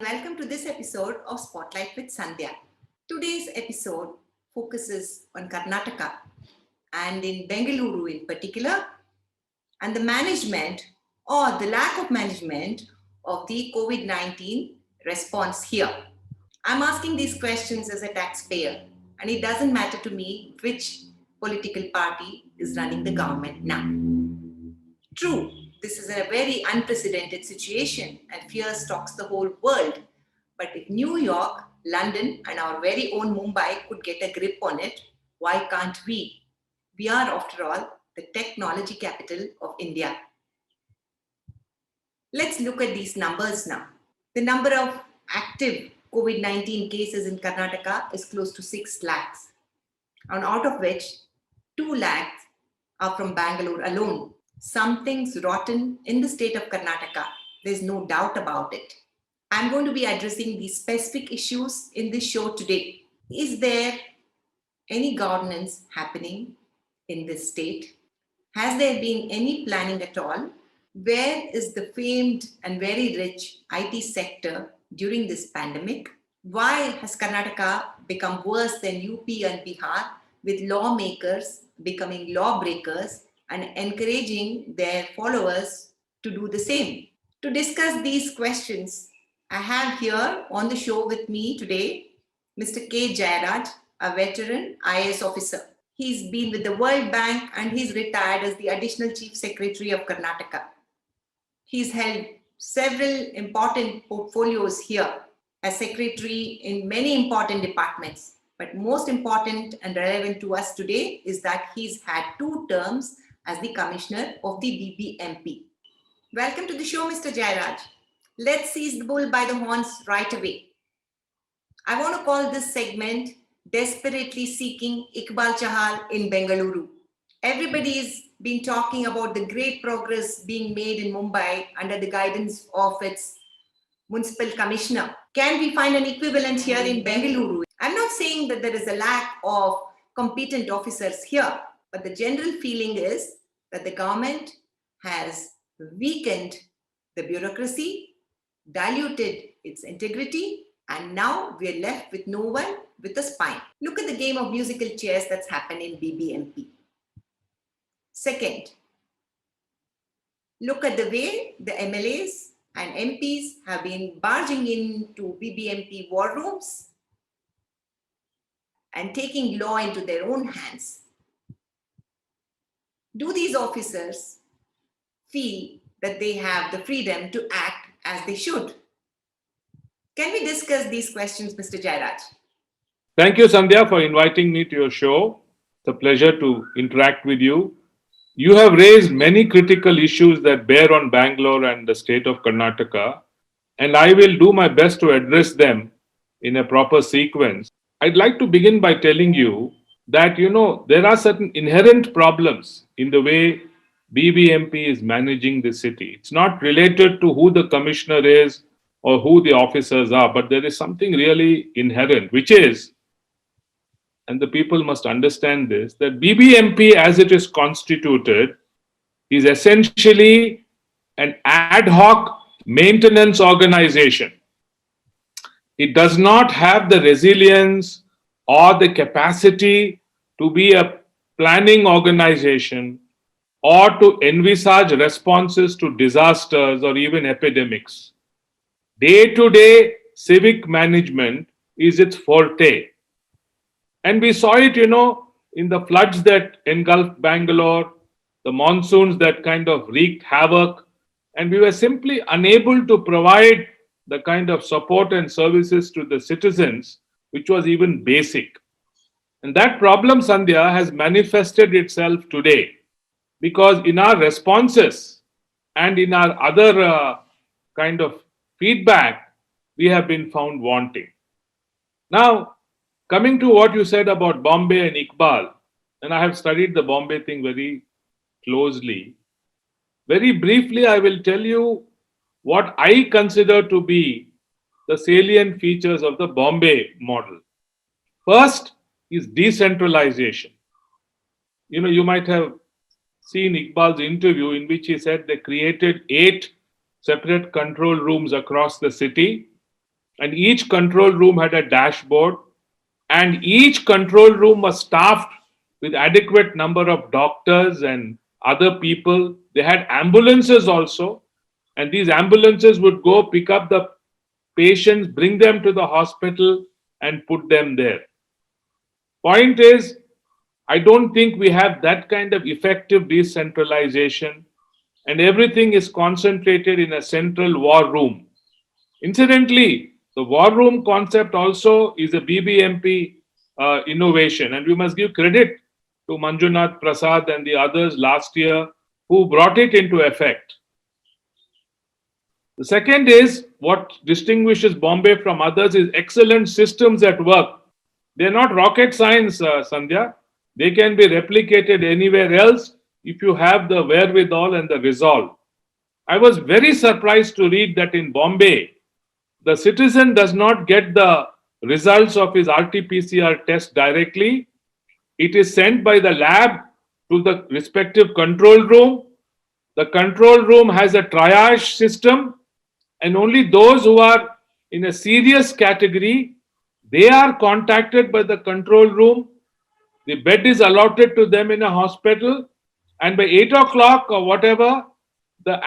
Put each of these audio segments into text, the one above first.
welcome to this episode of Spotlight with Sandhya. Today's episode focuses on Karnataka and in Bengaluru in particular, and the management or the lack of management of the COVID 19 response here. I'm asking these questions as a taxpayer, and it doesn't matter to me which political party is running the government now. True, this is a very unprecedented situation and fear stalks the whole world. But if New York, London, and our very own Mumbai could get a grip on it, why can't we? We are, after all, the technology capital of India. Let's look at these numbers now. The number of active COVID 19 cases in Karnataka is close to 6 lakhs, and out of which 2 lakhs are from Bangalore alone. Something's rotten in the state of Karnataka. There's no doubt about it. I'm going to be addressing these specific issues in this show today. Is there any governance happening in this state? Has there been any planning at all? Where is the famed and very rich IT sector during this pandemic? Why has Karnataka become worse than UP and Bihar, with lawmakers becoming lawbreakers and encouraging their followers to do the same? To discuss these questions, I have here on the show with me today Mr. K. Jayaraj, a veteran IAS officer. He's been with the World Bank and he's retired as the Additional Chief Secretary of Karnataka. He's held several important portfolios here as secretary in many important departments. But most important and relevant to us today is that he's had 2 terms as the commissioner of the BBMP. Welcome to the show, Mr. Jayaraj. Let's seize the bull by the horns right away. I want to call this segment Desperately Seeking Iqbal Chahal in Bengaluru. Everybody's been talking about the great progress being made in Mumbai under the guidance of its municipal commissioner. Can we find an equivalent here in Bengaluru? I'm not saying that there is a lack of competent officers here, but the general feeling is that the government has weakened the bureaucracy, diluted its integrity, and now we're left with no one with a spine. Look at the game of musical chairs that's happened in BBMP. Second, look at the way the MLAs and MPs have been barging into BBMP war rooms and taking law into their own hands. Do these officers feel that they have the freedom to act as they should? Can we discuss these questions, Mr. Jayaraj? Thank you, Sandhya, for inviting me to your show. It's a pleasure to interact with you. You have raised many critical issues that bear on Bangalore and the state of Karnataka, and I will do my best to address them in a proper sequence. I'd like to begin by telling you that, there are certain inherent problems in the way BBMP is managing the city. It's not related to who the commissioner is or who the officers are, but there is something really inherent, which is, and the people must understand this, that BBMP as it is constituted is essentially an ad hoc maintenance organization. It does not have the resilience or the capacity to be a planning organization or to envisage responses to disasters or even epidemics. Day-to-day civic management is its forte. And we saw it, in the floods that engulfed Bangalore, the monsoons that kind of wreaked havoc, and we were simply unable to provide the kind of support and services to the citizens, which was even basic. And that problem, Sandhya, has manifested itself today because in our responses and in our other kind of feedback, we have been found wanting. Now, coming to what you said about Bombay and Iqbal, and I have studied the Bombay thing very closely. Very briefly, I will tell you what I consider to be the salient features of the Bombay model. First is decentralization. You might have seen Iqbal's interview in which he said they created 8 separate control rooms across the city and each control room had a dashboard, and each control room was staffed with adequate number of doctors and other people. They had ambulances also, and these ambulances would go pick up the patients, bring them to the hospital, and put them there. Point is, I don't think we have that kind of effective decentralization, and everything is concentrated in a central war room. Incidentally, the war room concept also is a BBMP innovation, and we must give credit to Manjunath Prasad and the others last year who brought it into effect. The second is what distinguishes Bombay from others is excellent systems at work. They're not rocket science, Sandhya. They can be replicated anywhere else if you have the wherewithal and the resolve. I was very surprised to read that in Bombay, the citizen does not get the results of his RT-PCR test directly. It is sent by the lab to the respective control room. The control room has a triage system, and only those who are in a serious category, they are contacted by the control room. The bed is allotted to them in a hospital, and by 8 o'clock or whatever, the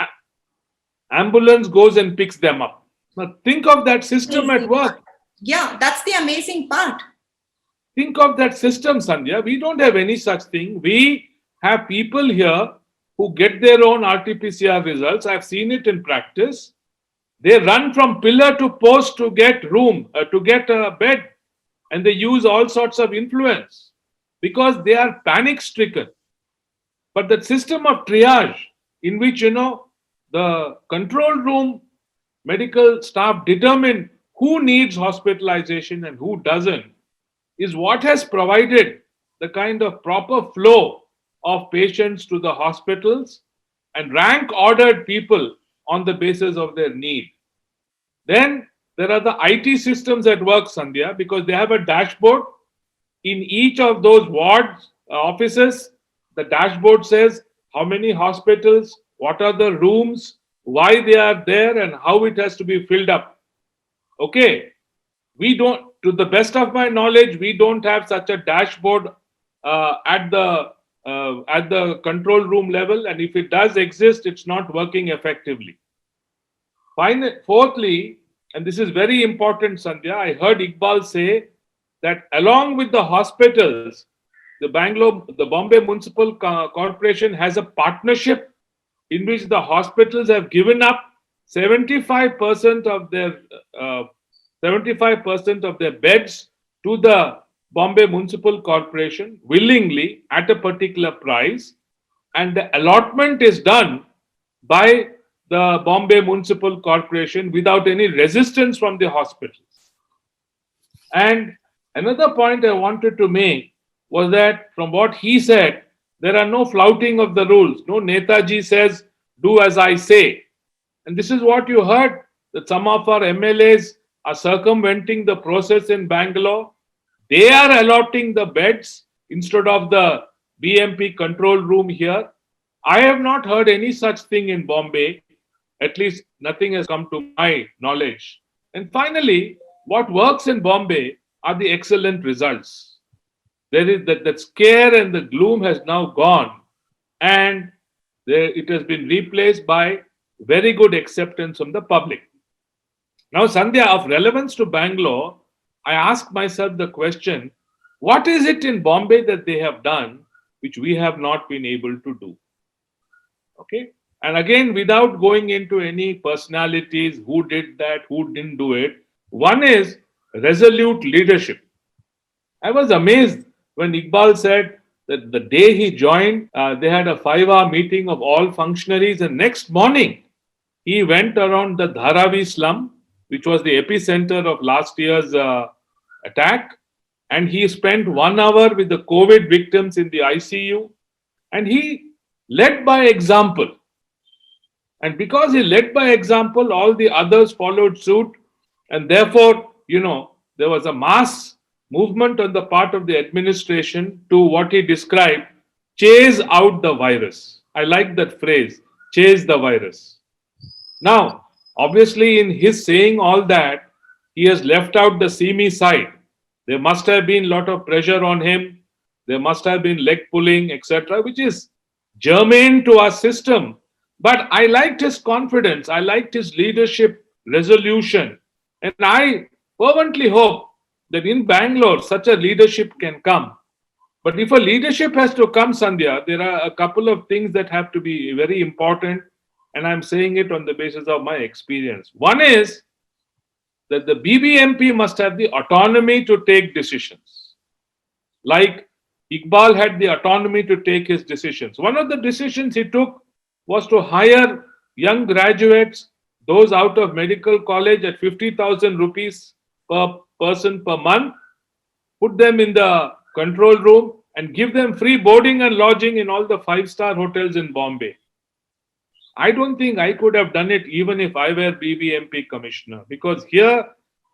ambulance goes and picks them up. Now think of that system at work. Yeah, that's the amazing part. Think of that system, Sandhya. We don't have any such thing. We have people here who get their own RT-PCR results. I've seen it in practice. They run from pillar to post to get to get a bed, and they use all sorts of influence because they are panic stricken. But the system of triage, in which the control room medical staff determine who needs hospitalization and who doesn't, is what has provided the kind of proper flow of patients to the hospitals and rank ordered people on the basis of their need. Then there are the IT systems at work, Sandhya, because they have a dashboard in each of those wards, offices. The dashboard says how many hospitals, what are the rooms, why they are there, and how it has to be filled up. Okay, we don't, to the best of my knowledge, we don't have such a dashboard at the control room level, and if it does exist, it's not working effectively. Fourthly, and this is very important, Sandhya, I heard Iqbal say that along with the hospitals, the Bombay Municipal Corporation has a partnership in which the hospitals have given up 75% of their beds to the Bombay Municipal Corporation willingly at a particular price, and the allotment is done by the Bombay Municipal Corporation without any resistance from the hospitals. And another point I wanted to make was that from what he said, there are no flouting of the rules. No Netaji says, do as I say. And this is what you heard, that some of our MLAs are circumventing the process in Bangalore. They are allotting the beds instead of the BMP control room here. I have not heard any such thing in Bombay. At least nothing has come to my knowledge. And finally, what works in Bombay are the excellent results. There is that scare and the gloom has now gone, and it has been replaced by very good acceptance from the public. Now, Sandhya, of relevance to Bangalore, I ask myself the question, what is it in Bombay that they have done which we have not been able to do? Okay. And again, without going into any personalities, who did that, who didn't do it, one is resolute leadership. I was amazed when Iqbal said that the day he joined, they had a 5-hour meeting of all functionaries, and next morning, he went around the Dharavi slum, which was the epicenter of last year's attack, and he spent 1 hour with the COVID victims in the ICU, and he led by example. And because he led by example, all the others followed suit, and therefore, there was a mass movement on the part of the administration to what he described, chase out the virus. I like that phrase, chase the virus. Now, obviously, in his saying all that, he has left out the seamy side. There must have been a lot of pressure on him. There must have been leg pulling, etc., which is germane to our system. But I liked his confidence. I liked his leadership resolution. And I fervently hope that in Bangalore, such a leadership can come. But if a leadership has to come, Sandhya, there are a couple of things that have to be very important. And I'm saying it on the basis of my experience. One is that the BBMP must have the autonomy to take decisions. Like Iqbal had the autonomy to take his decisions. One of the decisions he took was to hire young graduates, those out of medical college, at 50,000 rupees per person per month, put them in the control room and give them free boarding and lodging in all the five-star hotels in Bombay. I don't think I could have done it even if I were BBMP commissioner, because here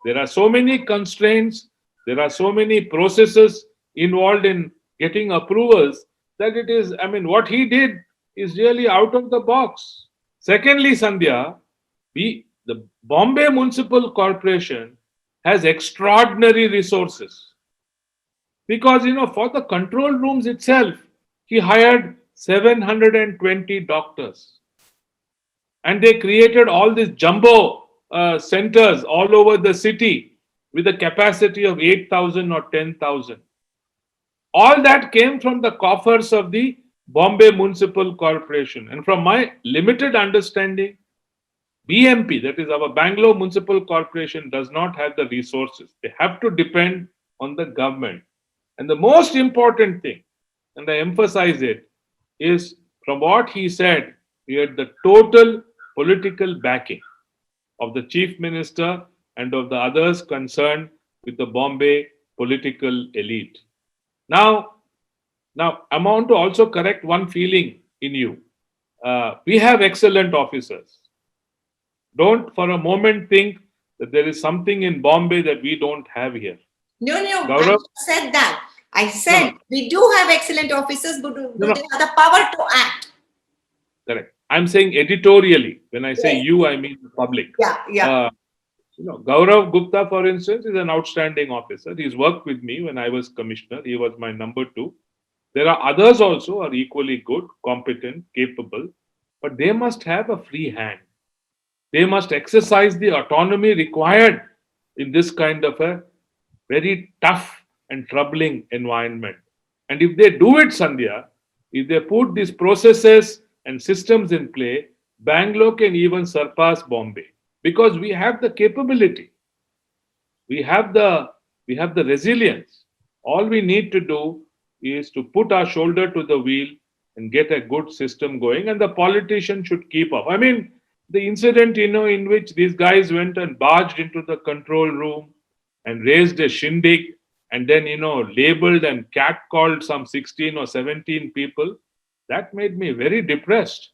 there are so many constraints, there are so many processes involved in getting approvals that it is, I mean, what he did is really out of the box. Secondly, Sandhya, the Bombay Municipal Corporation has extraordinary resources. Because, for the control rooms itself, he hired 720 doctors. And they created all these jumbo centers all over the city with a capacity of 8,000 or 10,000. All that came from the coffers of the Bombay Municipal Corporation. And from my limited understanding, BMP, that is our Bangalore Municipal Corporation, does not have the resources. They have to depend on the government. And the most important thing, and I emphasize it, is from what he said, he had the total political backing of the Chief Minister and of the others concerned with the Bombay political elite. Now, I want to also correct one feeling in you. We have excellent officers. Don't for a moment think that there is something in Bombay that we don't have here. No, Gaurav? I said that. I said we do have excellent officers, but do they have the power to act? Correct. I'm saying editorially. When I say Yes. you, I mean the public. Yeah. Gaurav Gupta, for instance, is an outstanding officer. He's worked with me when I was commissioner. He was my number 2. There are others also who are equally good, competent, capable, but they must have a free hand. They must exercise the autonomy required in this kind of a very tough and troubling environment. And if they do it, Sandhya, if they put these processes and systems in play, Bangalore can even surpass Bombay, because we have the capability, we have the resilience. All we need to do is to put our shoulder to the wheel and get a good system going, and the politicians should keep up. I mean, the incident, in which these guys went and barged into the control room and raised a shindig and then, labeled and catcalled some 16 or 17 people, that made me very depressed.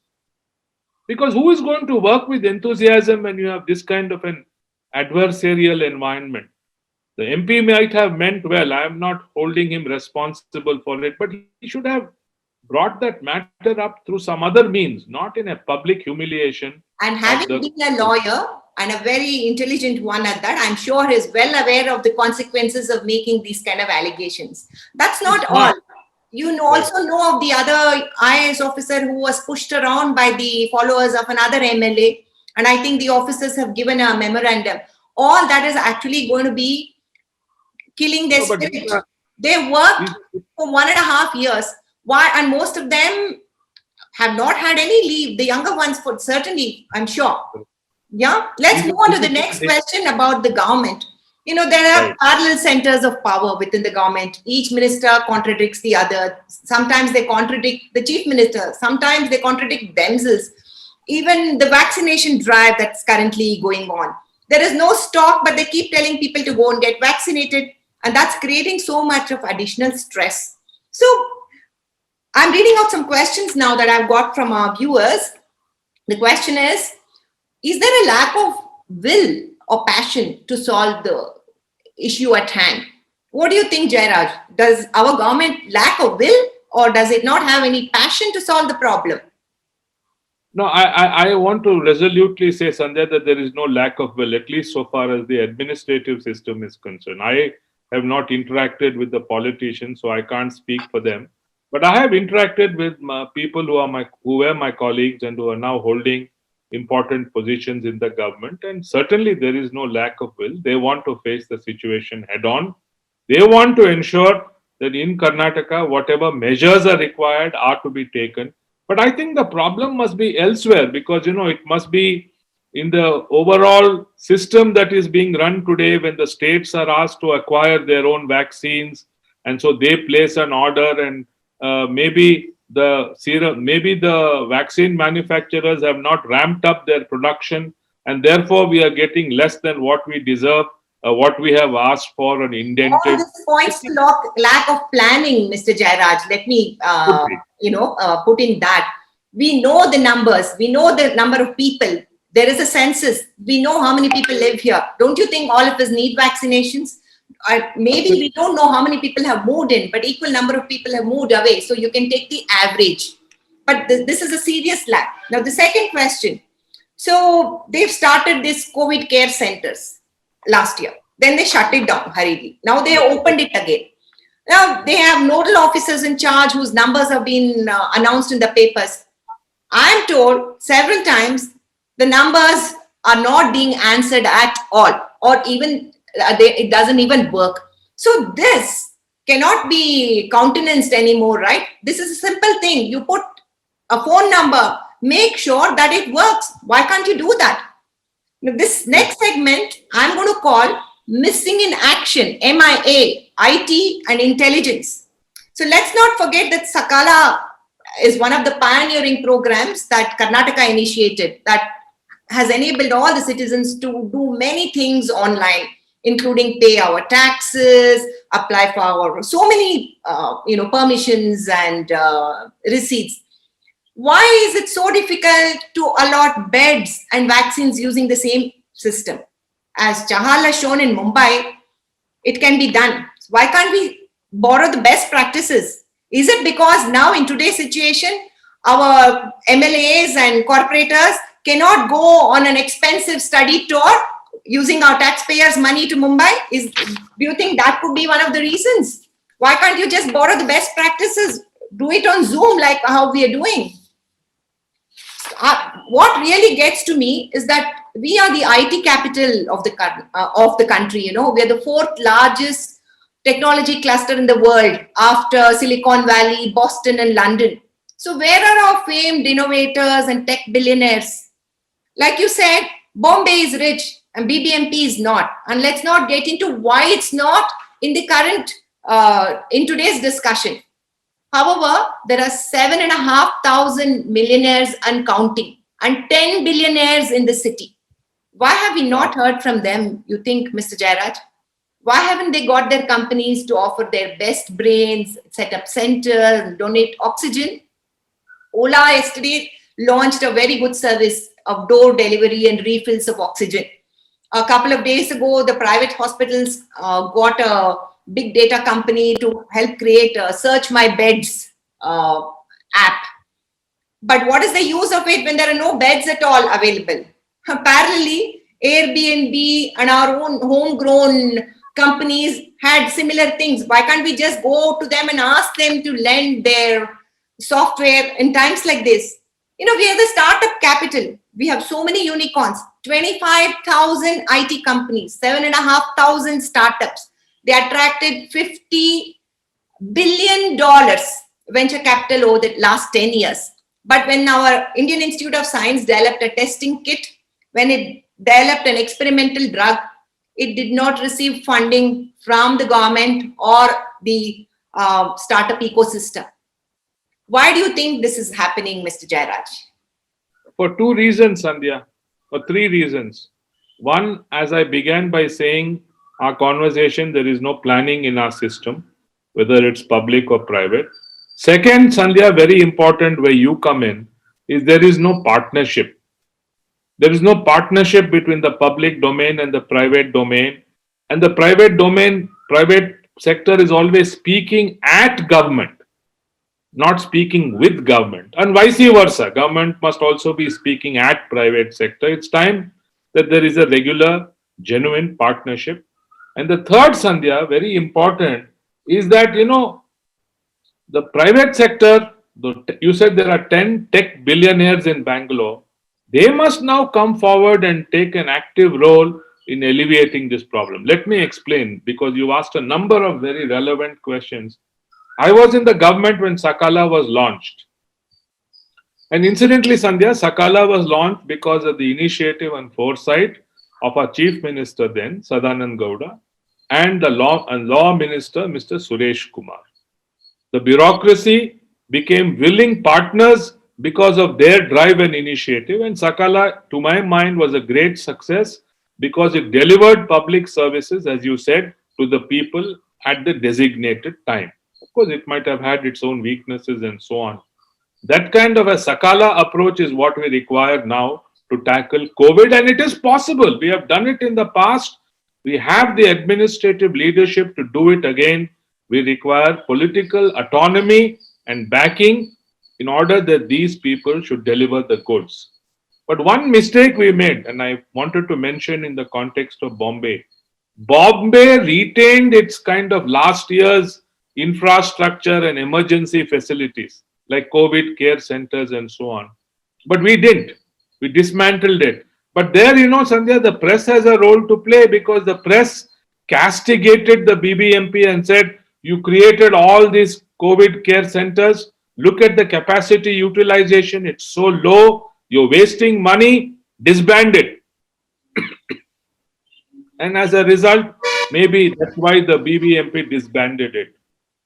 Because who is going to work with enthusiasm when you have this kind of an adversarial environment? The MP might have meant well. I am not holding him responsible for it, but he should have brought that matter up through some other means, not in a public humiliation. And having been a lawyer and a very intelligent one at that, I'm sure he's well aware of the consequences of making these kind of allegations. That's not all. You also know of the other IAS officer who was pushed around by the followers of another MLA. And I think the officers have given a memorandum. All that is actually going to be killing their spirit. They worked for 1.5 years. Why? And most of them have not had any leave. The younger ones, for certainly, I'm sure. Yeah. Let's move on to the next question about the government. There are parallel centers of power within the government. Each minister contradicts the other. Sometimes they contradict the chief minister. Sometimes they contradict themselves. Even the vaccination drive that's currently going on. There is no stock, but they keep telling people to go and get vaccinated. And that's creating so much of additional stress. So I'm reading out some questions now that I've got from our viewers. The question is there a lack of will or passion to solve the issue at hand? What do you think, Jairaj? Does our government lack of will, or does it not have any passion to solve the problem? No, I want to resolutely say, Sandhya, that there is no lack of will, at least so far as the administrative system is concerned. I have not interacted with the politicians, so I can't speak for them. But I have interacted with people who were my colleagues and who are now holding important positions in the government. And certainly there is no lack of will. They want to face the situation head on. They want to ensure that in Karnataka, whatever measures are required are to be taken. But I think the problem must be elsewhere because, it must be in the overall system that is being run today when the states are asked to acquire their own vaccines. And so they place an order and maybe the vaccine manufacturers have not ramped up their production and therefore we are getting less than what we deserve, what we have asked for and All indented. this points to lack of planning, Mr. Jairaj. Let me, Could be. put in that. We know the numbers. We know the number of people. There is a census. We know how many people live here. Don't you think all of us need vaccinations? Maybe we don't know how many people have moved in, but equal number of people have moved away. So you can take the average. But this is a serious lack. Now, the second question. So they've started this COVID care centers last year. Then they shut it down hurriedly. Now they opened it again. Now they have nodal officers in charge whose numbers have been announced in the papers. I'm told several times the numbers are not being answered at all, or even it doesn't even work. So this cannot be countenanced anymore, right? This is a simple thing. You put a phone number, make sure that it works. Why can't you do that? Now, this next segment, I'm going to call Missing in Action, MIA, IT and Intelligence. So let's not forget that Sakala is one of the pioneering programs that Karnataka initiated that has enabled all the citizens to do many things online, including pay our taxes, apply for so many, permissions and receipts. Why is it so difficult to allot beds and vaccines using the same system? As Chahal has shown in Mumbai, it can be done. Why can't we borrow the best practices? Is it because now in today's situation, our MLAs and corporators cannot go on an expensive study tour using our taxpayers' money to Mumbai? Do you think that could be one of the reasons? Why can't you just borrow the best practices? Do it on Zoom like how we are doing. What really gets to me is that we are the IT capital of the country. We are the fourth largest technology cluster in the world after Silicon Valley, Boston, and London. So where are our famed innovators and tech billionaires? Like you said, Bombay is rich and BBMP is not. And let's not get into why it's not in the current, in today's discussion. However, there are 7,500 millionaires and counting, and 10 billionaires in the city. Why have we not heard from them, you think, Mr. Jairaj? Why haven't they got their companies to offer their best brains, set up centers, donate oxygen? Ola yesterday launched a very good service of door delivery and refills of oxygen. A couple of days ago, the private hospitals got a big data company to help create a Search My Beds app. But what is the use of it when there are no beds at all available? Parallelly, Airbnb and our own homegrown companies had similar things. Why can't we just go to them and ask them to lend their software in times like this? We are the startup capital. We have so many unicorns, 25,000 IT companies, 7,500 startups. They attracted $50 billion venture capital over the last 10 years. But when our Indian Institute of Science developed a testing kit, when it developed an experimental drug, it did not receive funding from the government or the startup ecosystem. Why do you think this is happening, Mr. Jairaj? For two reasons, Sandhya, or three reasons. One, as I began by saying, our conversation, there is no planning in our system, whether it's public or private. Second, Sandhya, very important where you come in, is there is no partnership. There is no partnership between the public domain and the private domain. And the private sector is always speaking at government. not speaking with government, and vice versa. Government must also be speaking at private sector. It's time that there is a regular, genuine partnership. And the third, Sandhya, very important, is that the private sector. You said there are 10 tech billionaires in Bangalore. They must now come forward and take an active role in alleviating this problem. Let me explain, because you asked a number of very relevant questions. I was in the government when Sakala was launched. And incidentally, Sandhya, Sakala was launched because of the initiative and foresight of our Chief Minister then, Sadanand Gowda, and the law minister, Mr. Suresh Kumar. The bureaucracy became willing partners because of their drive and initiative. And Sakala, to my mind, was a great success because it delivered public services, as you said, to the people at the designated time. Of course, it might have had its own weaknesses and so on. That kind of a Sakala approach is what we require now to tackle COVID, and it is possible. We have done it in the past. We have the administrative leadership to do it again. We require political autonomy and backing in order that these people should deliver the goods. But one mistake we made, and I wanted to mention in the context of Bombay, Bombay retained its kind of last year's infrastructure and emergency facilities like COVID care centers and so on. But we didn't. We dismantled it. But there, Sandhya, the press has a role to play because the press castigated the BBMP and said, you created all these COVID care centers. Look at the capacity utilization. It's so low. You're wasting money. Disband it. And as a result, maybe that's why the BBMP disbanded it.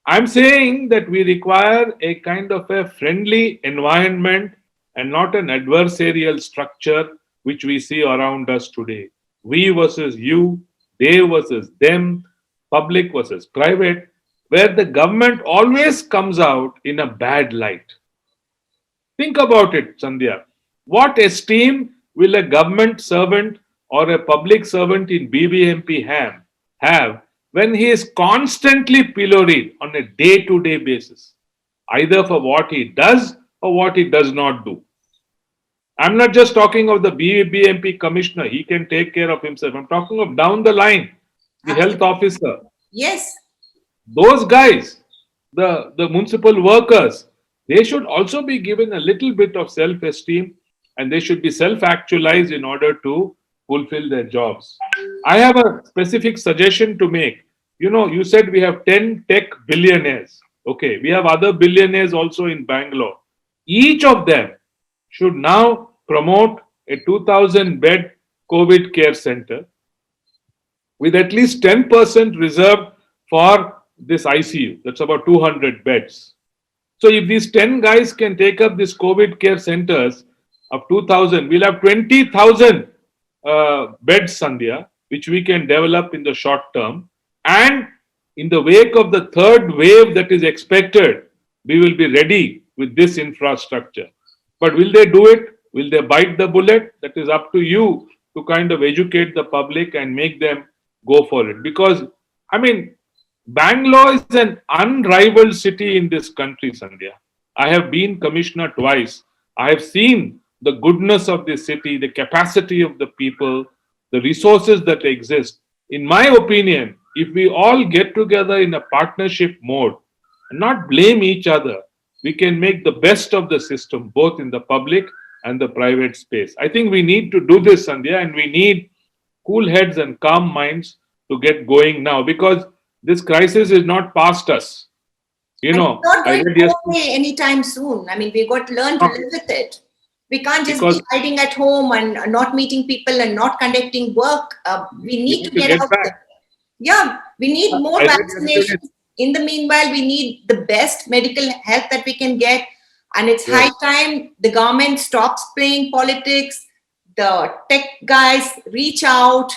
I'm saying that we require a kind of a friendly environment and not an adversarial structure which we see around us today. We versus you, they versus them, public versus private, where the government always comes out in a bad light. Think about it, Sandhya. What esteem will a government servant or a public servant in BBMP have when he is constantly pilloried on a day-to-day basis, either for what he does or what he does not do? I'm not just talking of the BBMP commissioner, he can take care of himself. I'm talking of down the line, the health officer. Yes. Those guys, the municipal workers, they should also be given a little bit of self-esteem and they should be self-actualized in order to fulfill their jobs. I have a specific suggestion to make. You said we have 10 tech billionaires. Okay, we have other billionaires also in Bangalore. Each of them should now promote a 2,000-bed COVID care center with at least 10% reserved for this ICU. That's about 200 beds. So if these 10 guys can take up these COVID care centers of 2,000, we'll have 20,000 beds, Sandhya, which we can develop in the short term. And in the wake of the third wave that is expected, we will be ready with this infrastructure. But will they do it? Will they bite the bullet? That is up to you to kind of educate the public and make them go for it. Because, Bangalore is an unrivaled city in this country, Sandhya. I have been commissioner twice. I have seen the goodness of this city, the capacity of the people, the resources that exist. In my opinion, if we all get together in a partnership mode and not blame each other, we can make the best of the system, both in the public and the private space. I think we need to do this, Sandhya, and we need cool heads and calm minds to get going now, because this crisis is not past us. It's not going to go away anytime soon. We've got to learn to live with it. We can't just be hiding at home and not meeting people and not conducting work. We need to get out there. Yeah, we need more vaccinations. In the meanwhile, we need the best medical help that we can get. And it's high time the government stops playing politics. The tech guys reach out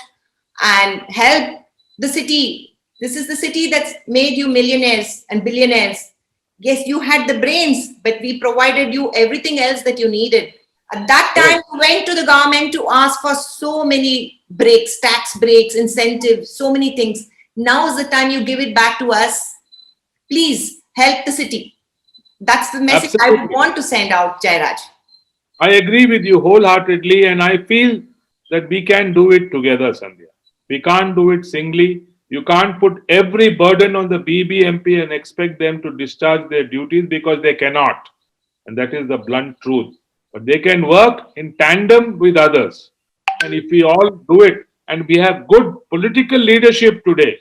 and help the city. This is the city that's made you millionaires and billionaires. Yes, you had the brains, but we provided you everything else that you needed. At that time, you went to the government to ask for so many breaks, tax breaks, incentives, so many things. Now is the time you give it back to us. Please help the city. That's the message I Absolutely. want to send out, Jairaj. I agree with you wholeheartedly, and I feel that we can do it together, Sandhya. We can't do it singly. You can't put every burden on the BBMP and expect them to discharge their duties because they cannot. And that is the blunt truth. But they can work in tandem with others. And if we all do it, and we have good political leadership today,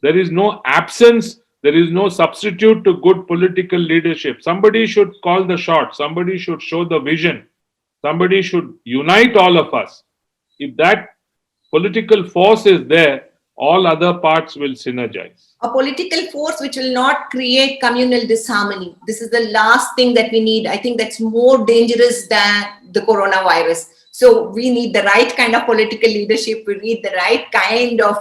there is no absence, there is no substitute to good political leadership. Somebody should call the shot, somebody should show the vision, somebody should unite all of us. If that political force is there, all other parts will synergize. A political force which will not create communal disharmony. This is the last thing that we need. I think that's more dangerous than the coronavirus. So we need the right kind of political leadership. We need the right kind of,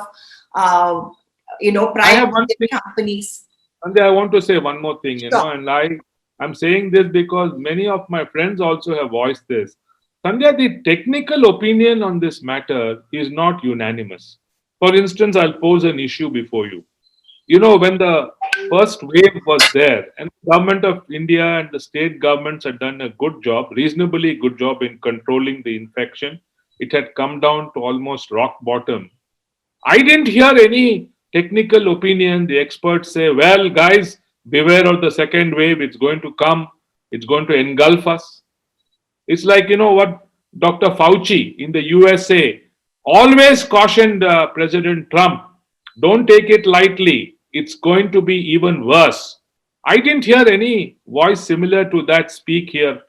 private companies. And I want to say one more thing, Sure. and I'm saying this because many of my friends also have voiced this. Sandhya, the technical opinion on this matter is not unanimous. For instance, I'll pose an issue before you. You know, when the first wave was there, and the government of India and the state governments had done a good job, reasonably good job in controlling the infection, it had come down to almost rock bottom. I didn't hear any technical opinion. The experts say, well, guys, beware of the second wave. It's going to come. It's going to engulf us. It's like, what Dr. Fauci in the USA always cautioned President Trump, don't take it lightly. It's going to be even worse. I didn't hear any voice similar to that speak here.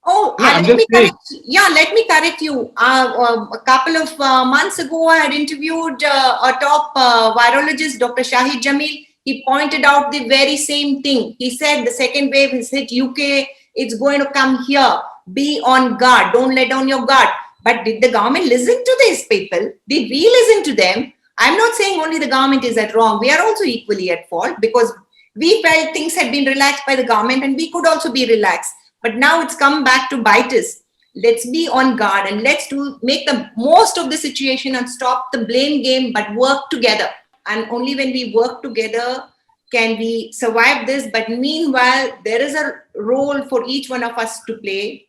Oh, Yeah, I'm just saying. let me correct you. A couple of months ago, I had interviewed a top virologist, Dr. Shahid Jamil. He pointed out the very same thing. He said the second wave has hit UK. It's going to come here. Be on guard. Don't let down your guard. But did the government listen to these people? Did we listen to them? I'm not saying only the government is at wrong. We are also equally at fault because we felt things had been relaxed by the government and we could also be relaxed. But now it's come back to bite us. Let's be on guard and let's make the most of the situation and stop the blame game, but work together. And only when we work together can we survive this. But meanwhile, there is a role for each one of us to play.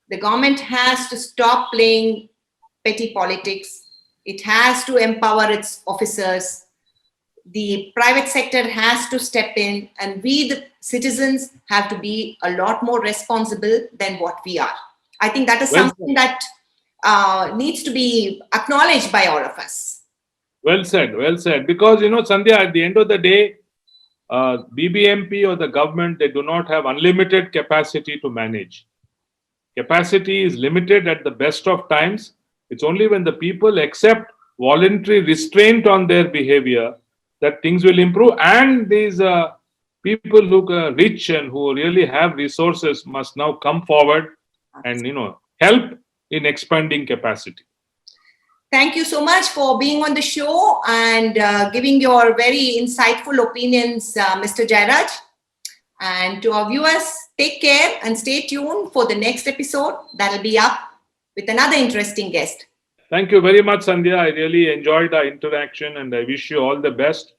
The government has to stop playing petty politics. It has to empower its officers. The private sector has to step in, and we, the citizens, have to be a lot more responsible than what we are. I think that is something that needs to be acknowledged by all of us. Well said, well said. Because, Sandhya, at the end of the day, BBMP or the government, they do not have unlimited capacity to manage. Capacity is limited at the best of times. It's only when the people accept voluntary restraint on their behavior that things will improve. And these people who are rich and who really have resources must now come forward and, help in expanding capacity. Thank you so much for being on the show and giving your very insightful opinions, Mr. Jairaj. And to our viewers, take care and stay tuned for the next episode that'll be up with another interesting guest. Thank you very much, Sandhya. I really enjoyed our interaction and I wish you all the best.